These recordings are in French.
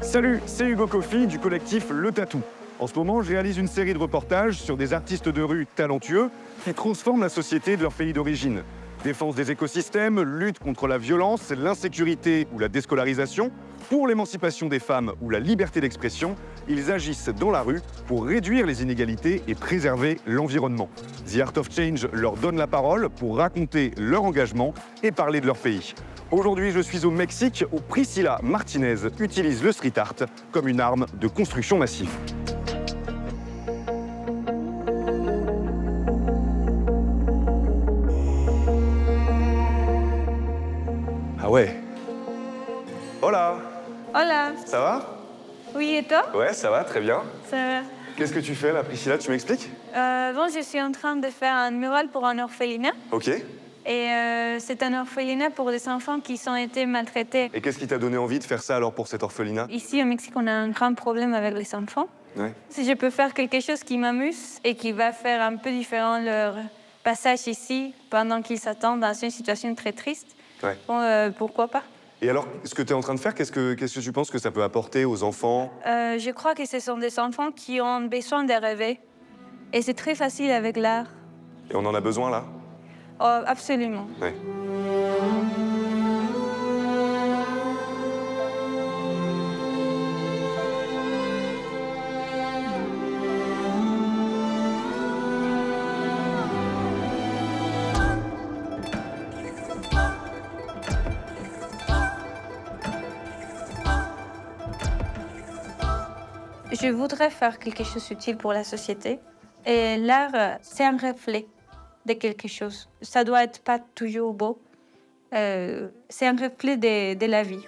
Salut, c'est Hugo Kofi du collectif Le Tatou. En ce moment, je réalise une série de reportages sur des artistes de rue talentueux qui transforment la société de leur pays d'origine. Défense des écosystèmes, lutte contre la violence, l'insécurité ou la déscolarisation, pour l'émancipation des femmes ou la liberté d'expression, ils agissent dans la rue pour réduire les inégalités et préserver l'environnement. The Art of Change leur donne la parole pour raconter leur engagement et parler de leur pays. Aujourd'hui, je suis au Mexique où Priscilla Martinez utilise le street art comme une arme de construction massive. Ah ouais. Hola. Hola. Ça va? Oui, et toi? Ouais, ça va, très bien. Ça va. Qu'est-ce que tu fais là, Priscilla? Tu m'expliques? Bon, je suis en train de faire un mural pour un orphelinat. Ok. Et c'est un orphelinat pour des enfants qui ont été maltraités. Et qu'est-ce qui t'a donné envie de faire ça alors pour cet orphelinat? Ici, au Mexique, on a un grand problème avec les enfants. Ouais. Si je peux faire quelque chose qui m'amuse et qui va faire un peu différent leur passage ici pendant qu'ils s'attendent dans une situation très triste, Ouais. bon, pourquoi pas? Et alors, ce que tu es en train de faire, qu'est-ce que tu penses que ça peut apporter aux enfants? Je crois que ce sont des enfants qui ont besoin de rêver. Et c'est très facile avec l'art. Et on en a besoin là? Oh, absolument. Ouais. Je voudrais faire quelque chose d'utile pour la société. Et l'art, c'est un reflet de quelque chose. Ça doit être pas toujours beau. C'est un reflet de la vie.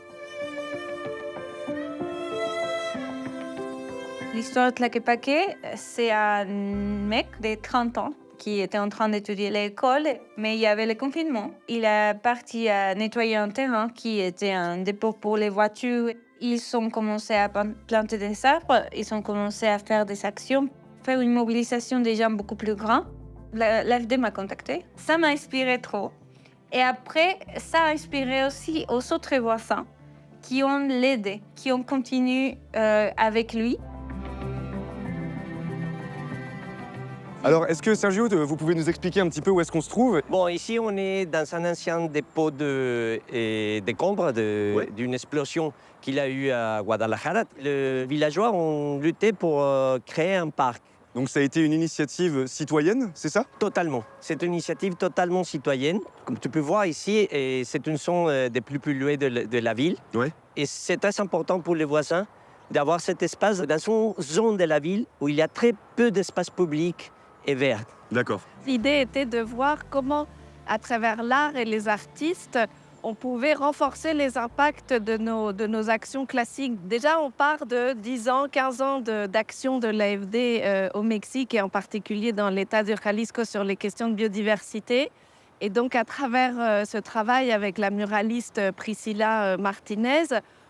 L'histoire de Tlaquepaque, c'est un mec de 30 ans qui était en train d'étudier à l'école, mais il y avait le confinement. Il est parti à nettoyer un terrain qui était un dépôt pour les voitures. Ils ont commencé à planter des arbres, ils ont commencé à faire des actions, faire une mobilisation des gens beaucoup plus grande. L'AFD m'a contactée. Ça m'a inspiré trop. Et après, ça a inspiré aussi aux autres voisins qui ont l'aidé, qui ont continué avec lui. Alors, est-ce que, Sergio, vous pouvez nous expliquer un petit peu où est-ce qu'on se trouve? Bon, ici, on est dans un ancien dépôt de décombres d'une explosion qu'il a eu à Guadalajara. Les villageois ont lutté pour créer un parc. Donc ça a été une initiative citoyenne, c'est ça? Totalement. C'est une initiative totalement citoyenne. Comme tu peux voir ici, c'est une zone des plus polluées de la ville. Ouais. Et c'est très important pour les voisins d'avoir cet espace dans une zone de la ville où il y a très peu d'espace public et vert. D'accord. L'idée était de voir comment, à travers l'art et les artistes, on pouvait renforcer les impacts de nos actions classiques. Déjà, on part de 10 ans, 15 ans d'action de l'AFD au Mexique et en particulier dans l'État du Jalisco sur les questions de biodiversité. Et donc, à travers ce travail avec la muraliste Priscilla Martinez,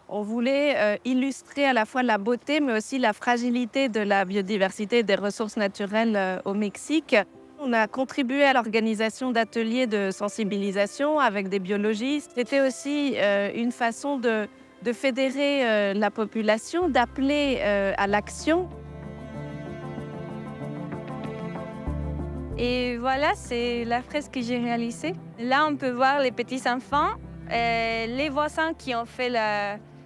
on voulait illustrer à la fois la beauté, mais aussi la fragilité de la biodiversité et des ressources naturelles au Mexique. On a contribué à l'organisation d'ateliers de sensibilisation avec des biologistes. C'était aussi une façon de fédérer la population, d'appeler à l'action. Et voilà, c'est la fresque que j'ai réalisée. Là, on peut voir les petits enfants, les voisins qui ont fait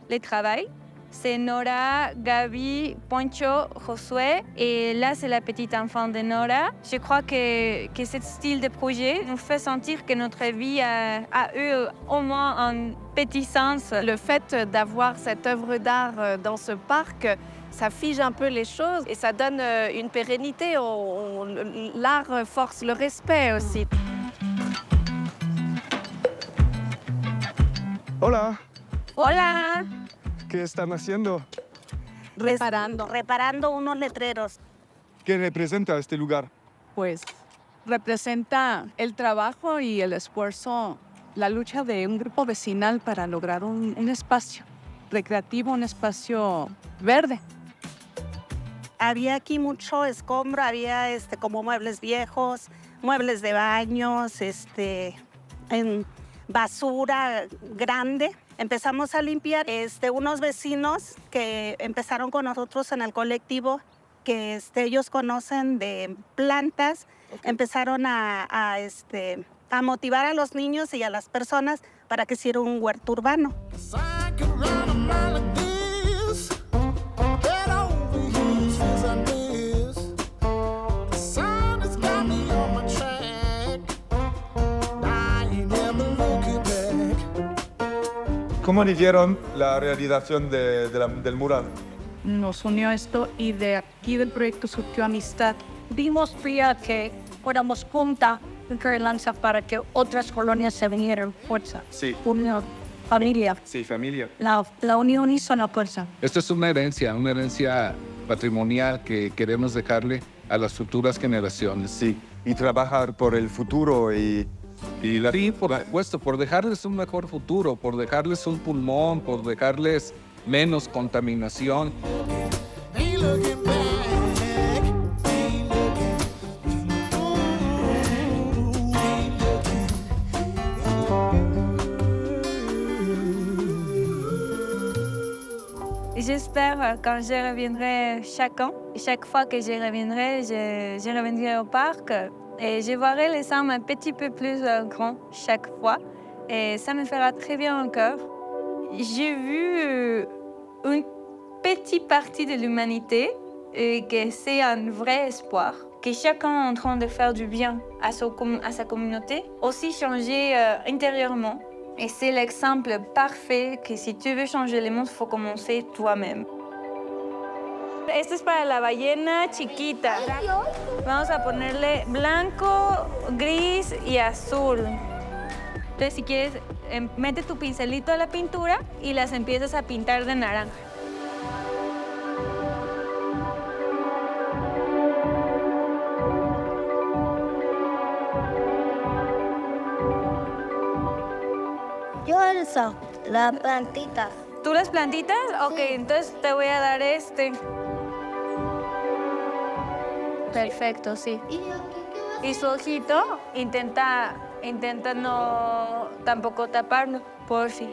le travail. C'est Nora, Gabi, Poncho, Josué. Et là, c'est la petite enfant de Nora. Je crois que ce style de projet nous fait sentir que notre vie a eu au moins un petit sens. Le fait d'avoir cette œuvre d'art dans ce parc, ça fige un peu les choses et ça donne une pérennité. L'art force le respect aussi. Hola. Hola, ¿Qué están haciendo? reparando unos letreros. ¿Qué representa este lugar? Pues representa el trabajo y el esfuerzo, la lucha de un grupo vecinal para lograr un espacio recreativo, un espacio verde. Había aquí mucho escombro, había como muebles viejos, muebles de baños, basura grande. Empezamos a limpiar. Unos vecinos que empezaron con nosotros en el colectivo, que ellos conocen de plantas, empezaron a motivar a los niños y a las personas para que hicieran un huerto urbano. ¿Cómo vivieron la realización del mural? Nos unió esto y de aquí del proyecto surgió amistad. Dimos pie que fuéramos juntas lanza para que otras colonias se vinieran fuerza. Sí. Una familia. Sí, familia. La unión hizo la fuerza. Esto es una herencia patrimonial que queremos dejarle a las futuras generaciones. Sí, y trabajar por el futuro y Sí, por supuesto, por dejarles un mejor futuro, por dejarles un pulmón, por dejarles menos contaminación. J'espère quand je reviendrai chaque fois que je reviendrai au parc et je verrai les arbres un petit peu plus grands chaque fois et ça me fera très bien au cœur. J'ai vu une petite partie de l'humanité et que c'est un vrai espoir, que chacun est en train de faire du bien à sa communauté, aussi changer intérieurement. Et c'est l'exemple parfait que si tu veux changer le monde, il faut commencer toi-même. Esto es para la ballena chiquita. Vamos a ponerle blanco, gris y azul. Entonces, si quieres, mete tu pincelito a la pintura y las empiezas a pintar de naranja. Yo eso, la plantita. ¿Tú las plantitas? Ok, entonces te voy a dar este. Perfecto, sí. Y su ojito, intenta no tampoco taparlo, por si.